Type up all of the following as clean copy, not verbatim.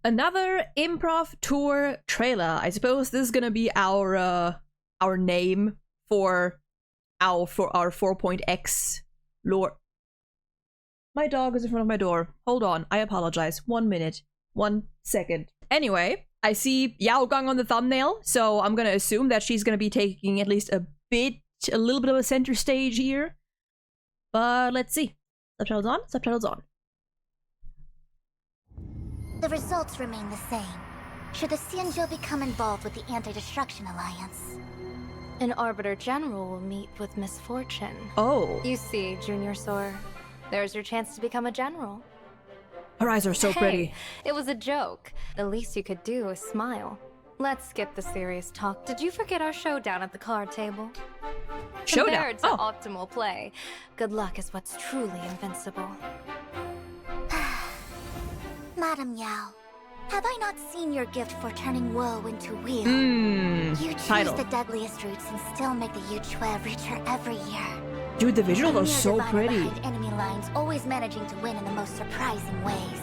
Another improv tour trailer. I suppose this is gonna be our name for our 4.x lore. My dog is in front of my door. Hold on, I apologize. 1 minute. 1 second. Anyway, I see Yao Gang on the thumbnail, so I'm gonna assume that she's gonna be taking at least a little bit of a center stage here. But let's see. Subtitles on? Subtitles on. The results remain the same. Should the Xianzhou become involved with the Anti-Destruction Alliance? An Arbiter General will meet with misfortune. Oh. You see, Junior Soar, there's your chance to become a general. Her eyes are so pretty. It was a joke. The least you could do is smile. Let's skip the serious talk. Did you forget our showdown at the card table? Showdown? Compared to optimal play, good luck is what's truly invincible. Madam Yao, have I not seen your gift for turning woe into weal? You choose title. the deadliest routes and still make the Yuchue reach her every year. Dude, the visuals are so Diviner pretty. behind enemy lines, always managing to win in the most surprising ways.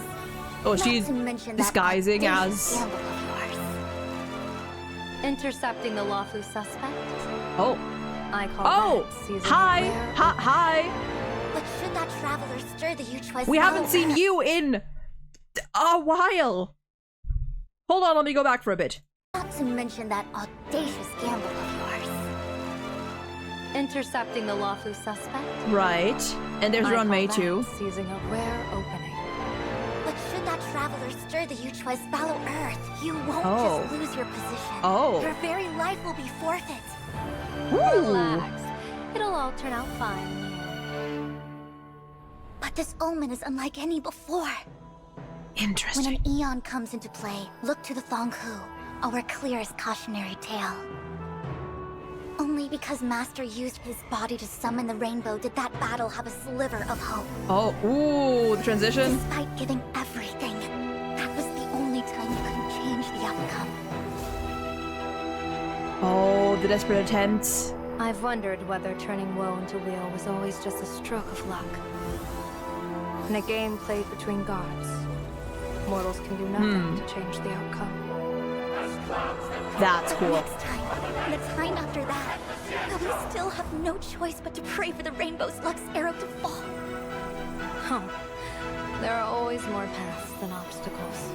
Oh, Not she's to mention that disguising audacious as... gamble of yours. Intercepting the lawful suspect? Oh. I call that season Hi! rare. Hi! But should that traveler stir the Yuchue's We haven't power- seen you in a while. Hold on, let me go back for a bit. Not to mention that audacious gamble of yours. Intercepting the lawful suspect? Right. And there's I Ron call May that too. Seizing a rare opening. But should that traveler stir the Yuchue's fallow earth, you won't Oh. just lose your position. Oh. Your very life will be forfeit. Relax. It'll all turn out fine. But this omen is unlike any before. When Interesting. an eon comes into play, look to the Thonghu, our clearest cautionary tale. Only because Master used his body to summon the rainbow did that battle have a sliver of hope. Oh, ooh, the transition. Despite giving everything, that was the only time you couldn't change the outcome. Oh, the desperate attempts. I've wondered whether turning woe into weal was always just a stroke of luck. In a game played between gods, mortals can do nothing to change the outcome. That's But cool. next time, and the time after that, we still have no choice but to pray for the rainbow's luck's arrow to fall. Huh. There are always more paths than obstacles.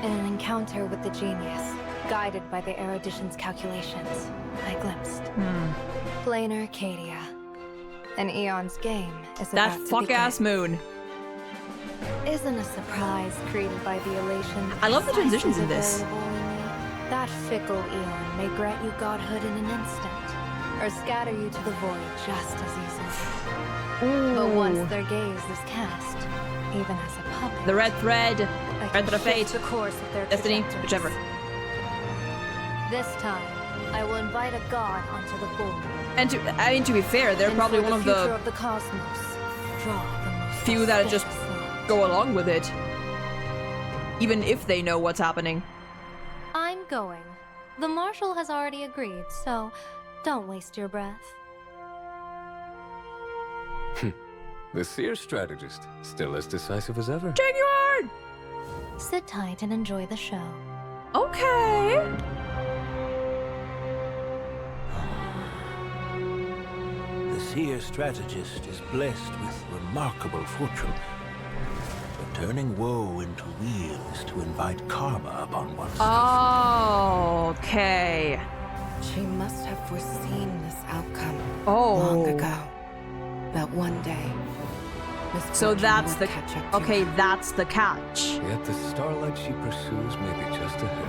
In an encounter with the genius, guided by the erudition's calculations, I glimpsed plain Arcadia. An Eon's game is That about to fuck-ass begin. moon. Isn't a surprise created by the elation. I love the transitions in precisely this. available in you? That fickle Eon may grant you godhood in an instant, or scatter you to the void just as easily. But once Ooh. their gaze is cast, even as a puppet, The red thread. I Red can thread of shift fate. the course of their Destiny. trajectories. Whichever. This time, I will invite a god onto the board. And to be fair, they're And probably for one of future the of the cosmos. Draw the most few that just auspicious line. go along with it. Even if they know what's happening. I'm going. The Marshal has already agreed, so don't waste your breath. The seer strategist, still as decisive as ever. Genuine! Sit tight and enjoy the show. Okay. The seer strategist is blessed with remarkable fortune. But turning woe into weal is to invite karma upon oneself. Okay. She must have foreseen this outcome Oh. long ago. That one day, So misfortune that's will the... catch up to Okay, her. that's the catch. Yet the starlight she pursues may be just ahead.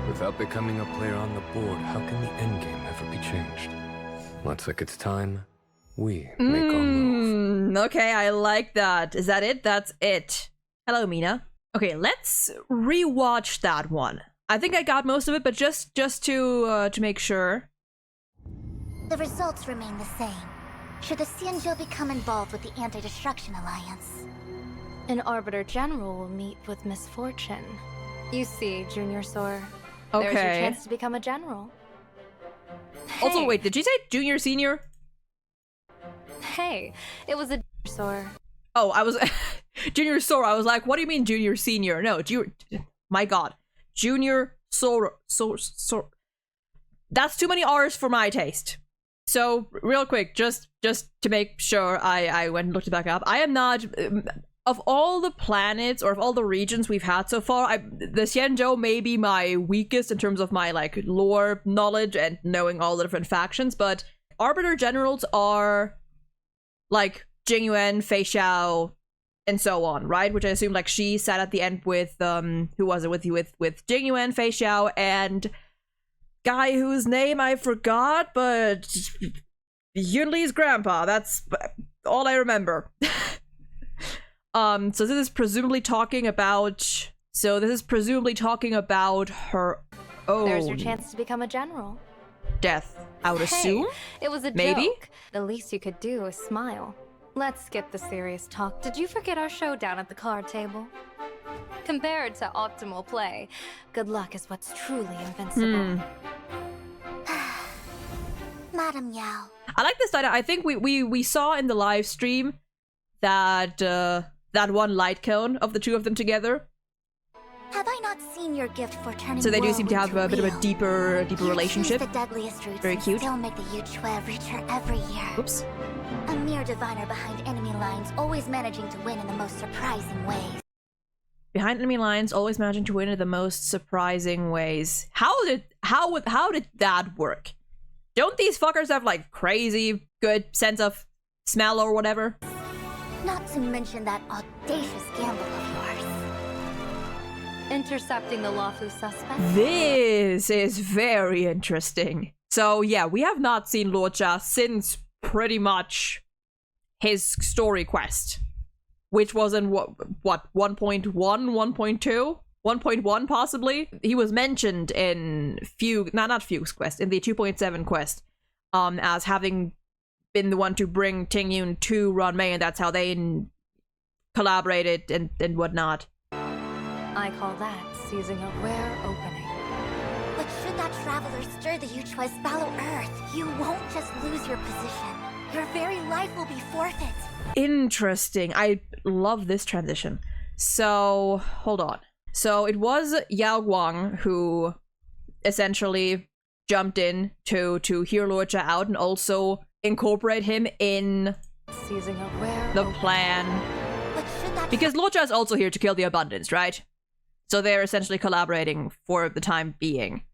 Without becoming a player on the board, how can the endgame ever be changed? Looks like it's time we make our move. Okay, I like that. Is that it? That's it. Hello, Mina. Okay, let's rewatch that one. I think I got most of it, but just to make sure. The results remain the same. Should the Xianzhou become involved with the Anti-Destruction Alliance? An Arbiter General will meet with misfortune. You see, Junior Soar, there's your Okay. chance to become a general. Also, Hey. wait, did she say junior, senior? Hey, it was a Soar. Oh, I was Junior Sora. I was like, what do you mean junior senior? No, my god. Junior Sora. That's too many R's for my taste. So, real quick, just to make sure I went and looked it back up. I am not... of all the planets, or of all the regions we've had so far, the Xianzhou may be my weakest in terms of my, like, lore knowledge and knowing all the different factions, but Arbiter Generals are, like, Jingyuan, Fei Xiao, and so on, right? Which I assume, like, she sat at the end with, who was it with you? With Jingyuan, Fei Xiao, and guy whose name I forgot, but Yunli's grandpa. That's all I remember. So this is presumably talking about... So this is presumably talking about her own... There's your chance to become a general. Death, I would assume? It was a Maybe? joke. The least you could do is smile. Let's skip the serious talk. Did you forget our showdown at the card table? Compared to optimal play, good luck is what's truly invincible. Madam Yao. I like this data. I think we saw in the live stream that that one light cone of the two of them together. Have I not seen your gift for turning So they do Weal seem to have into a bit of a Weal? deeper You relationship. choose the deadliest routes Very and cute. still make the Yuchue reach her every year. Oops. A mere diviner behind enemy lines, always managing to win in the most surprising ways. Behind enemy lines, always managing to win in the most surprising ways. How did that work? Don't these fuckers have like crazy good sense of smell or whatever? Not to mention that audacious gamble of yours. Intercepting the lawful suspect? This is very interesting. So yeah, we have not seen Luocha since pretty much his story quest, which was in what 1.1, 1.2, 1.1 possibly. He was mentioned in not Fugue's quest, in the 2.7 quest, as having been the one to bring Tingyun to Ranmei, and that's how they collaborated and whatnot. I call that seizing a rare opening. But should that traveler stir the Yuchue's fallow earth, you won't just lose your position. Your very life will be forfeit. Interesting. I love this transition. So, hold on. So it was Yao Guang who essentially jumped in to hear Luocha out and also incorporate him in Seizing a rare the opening. plan. But should that Because Luocha is also here to kill the abundance, right? So they're essentially collaborating for the time being.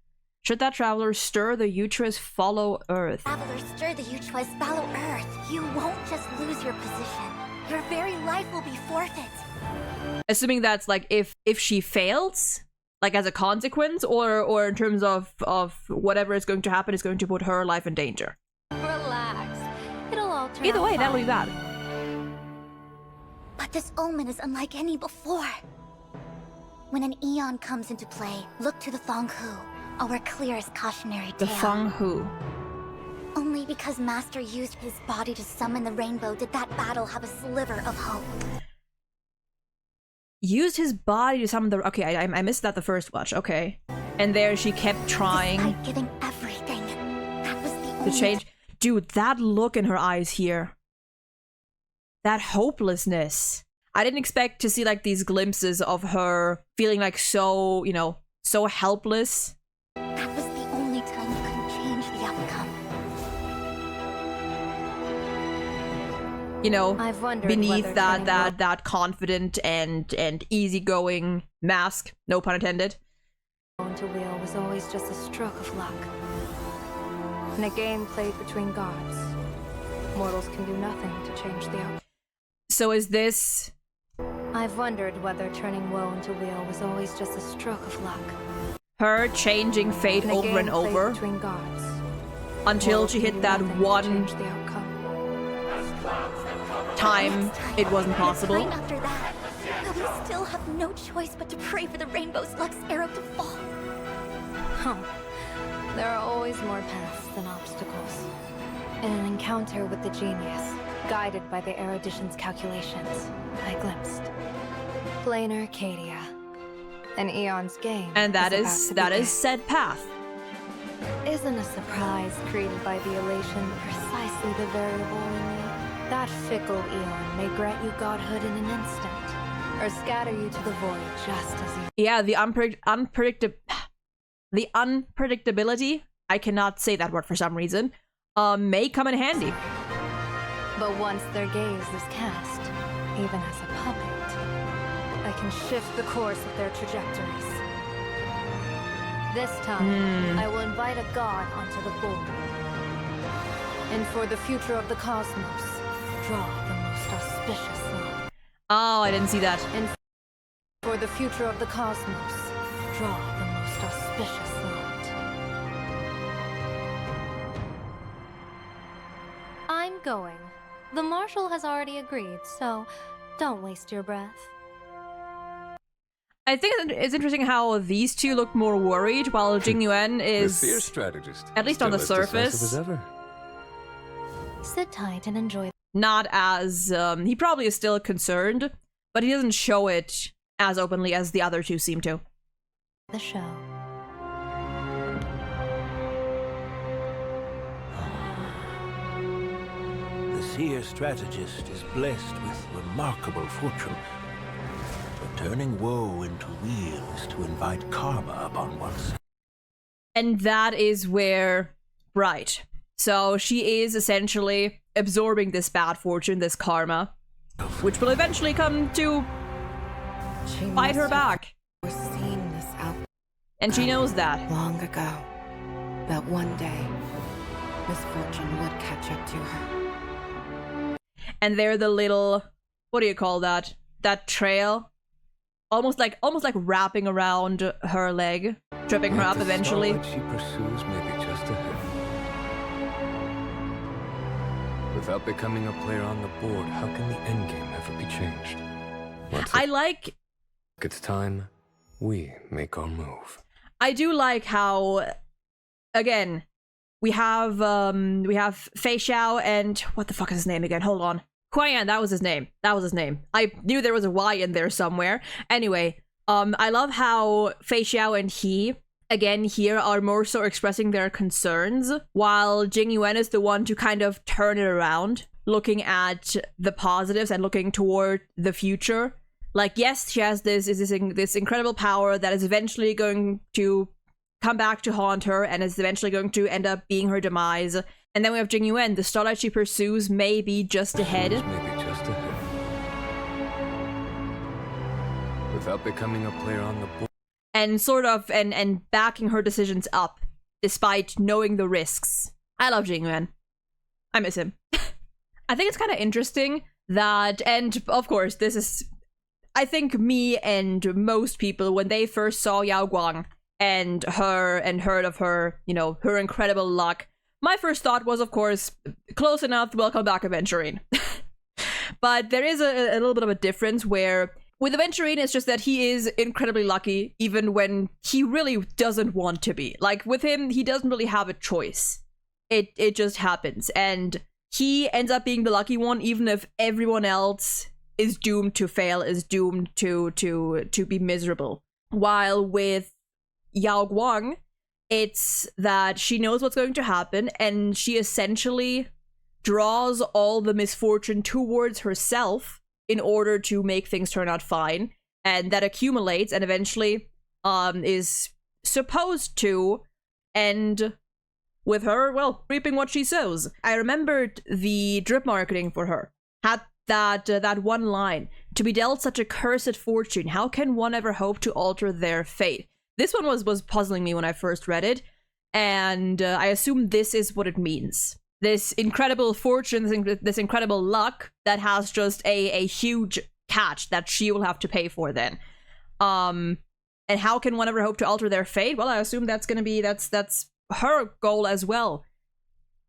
Should that traveler stir the Yuchue's fallow earth? traveler stir the Yuchue's fallow earth, you won't just lose your position. Your very life will be forfeit. Assuming that's like if she fails, like as a consequence, or in terms of whatever is going to happen is going to put her life in danger. Relax. It'll all turn Either out way, that'll be fine. bad. But this omen is unlike any before. When an eon comes into play, look to the Fanghu, our clearest cautionary The tale. Fanghu. Only because Master used his body to summon the rainbow did that battle have a sliver of hope. Used his body to summon the... Okay, I missed that the first watch. Okay. And there she kept trying Despite giving everything, that was the to only change. Dude, that look in her eyes here. That hopelessness. I didn't expect to see like these glimpses of her feeling like so, you know, so helpless. That was the only time you could change the outcome. You know, I've wondered beneath whether that turning that confident and easygoing mask, no pun intended. Woe into Weal was always just a stroke of luck. In a game played between gods, mortals can do nothing to change the outcome. So is this... I've wondered whether turning Woe into Weal was always just a stroke of luck. her changing fate In a over game and played over between gods, until mortals she can hit do that nothing to one change the outcome. time Next time, it wasn't and the possible. time after that, we still have no choice but to pray for the Rainbow's Luck's arrow to fall. Huh. There are always more paths than obstacles. In an encounter with the genius, guided by the erudition's calculations, I glimpsed Planar Arcadia. An Eon's game. And that about is to that begin. is said path. Isn't a surprise created by the elation precisely the variable in you? That fickle Eon may grant you godhood in an instant, or scatter you to the void just as you... Yeah, the unpredictability, I cannot say that word for some reason, may come in handy. But once their gaze is cast, even as a puppet, I can shift the course of their trajectories. This time, I will invite a god onto the board. And for the future of the cosmos, draw the most auspicious lot. Oh, I didn't see that. And for the future of the cosmos, draw the most auspicious lot. I'm going. The Marshal has already agreed, so don't waste your breath. I think it's interesting how these two look more worried, while Jing Yuan is, The fierce strategist, at least on the still as decisive surface, as ever. Sit tight and enjoy not as, he probably is still concerned, but he doesn't show it as openly as the other two seem to. the show. The seer strategist is blessed with remarkable fortune. But turning woe into weal is to invite karma upon oneself. And that is where, right. So she is essentially absorbing this bad fortune, this karma, which will eventually come to She bite her must have back. foreseen this outcome And she knows that. long ago. That one day, misfortune would catch up to her. And they're the little, what do you call that? That trail? Almost like wrapping around her leg, tripping her Yet up the eventually. starlight she pursues may be just ahead. Without becoming a player on the board, how can the endgame ever be changed? I like, It's time we make our move. I do like how, again, we have Fei Xiao and, what the fuck is his name again? Hold on. Huaiyan, that was his name. That was his name. I knew there was a Y in there somewhere. Anyway, I love how Fei Xiao and he, again, here are more so expressing their concerns, while Jing Yuan is the one to kind of turn it around, looking at the positives and looking toward the future. Like, yes, she has this incredible power that is eventually going to come back to haunt her and is eventually going to end up being her demise. And then we have Jing Yuan. The starlight she pursues may be just ahead. Maybe just ahead. Without becoming a player on the board. And sort of, and backing her decisions up, despite knowing the risks. I love Jing Yuan. I miss him. I think it's kind of interesting that, and of course, this is, I think me and most people, when they first saw Yao Guang and her, and heard of her, you know, her incredible luck, my first thought was, of course, close enough, welcome back, Aventurine. But there is a little bit of a difference where with Aventurine, it's just that he is incredibly lucky, even when he really doesn't want to be. Like, with him, he doesn't really have a choice. It just happens. And he ends up being the lucky one, even if everyone else is doomed to fail, is doomed to be miserable. While with Yao Guang, it's that she knows what's going to happen, and she essentially draws all the misfortune towards herself in order to make things turn out fine, and that accumulates and eventually is supposed to end with her, well, reaping what she sows. I remembered the drip marketing for her had that one line: "To be dealt such a cursed fortune, how can one ever hope to alter their fate?" This one was puzzling me when I first read it, and I assume this is what it means. This incredible fortune, this incredible luck that has just a huge catch that she will have to pay for then. And how can one ever hope to alter their fate? Well, I assume that's gonna be, that's her goal as well.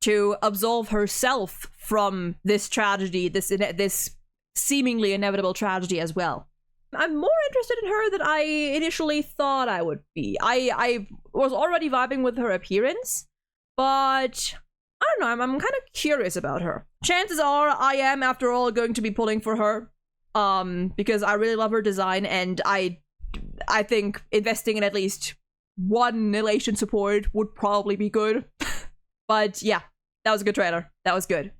To absolve herself from this tragedy, this seemingly inevitable tragedy as well. I'm more interested in her than I initially thought I would be. I was already vibing with her appearance, but I don't know, I'm kind of curious about her. Chances are I am, after all, going to be pulling for her, because I really love her design, and I think investing in at least one elation support would probably be good. But yeah, that was a good trailer. That was good.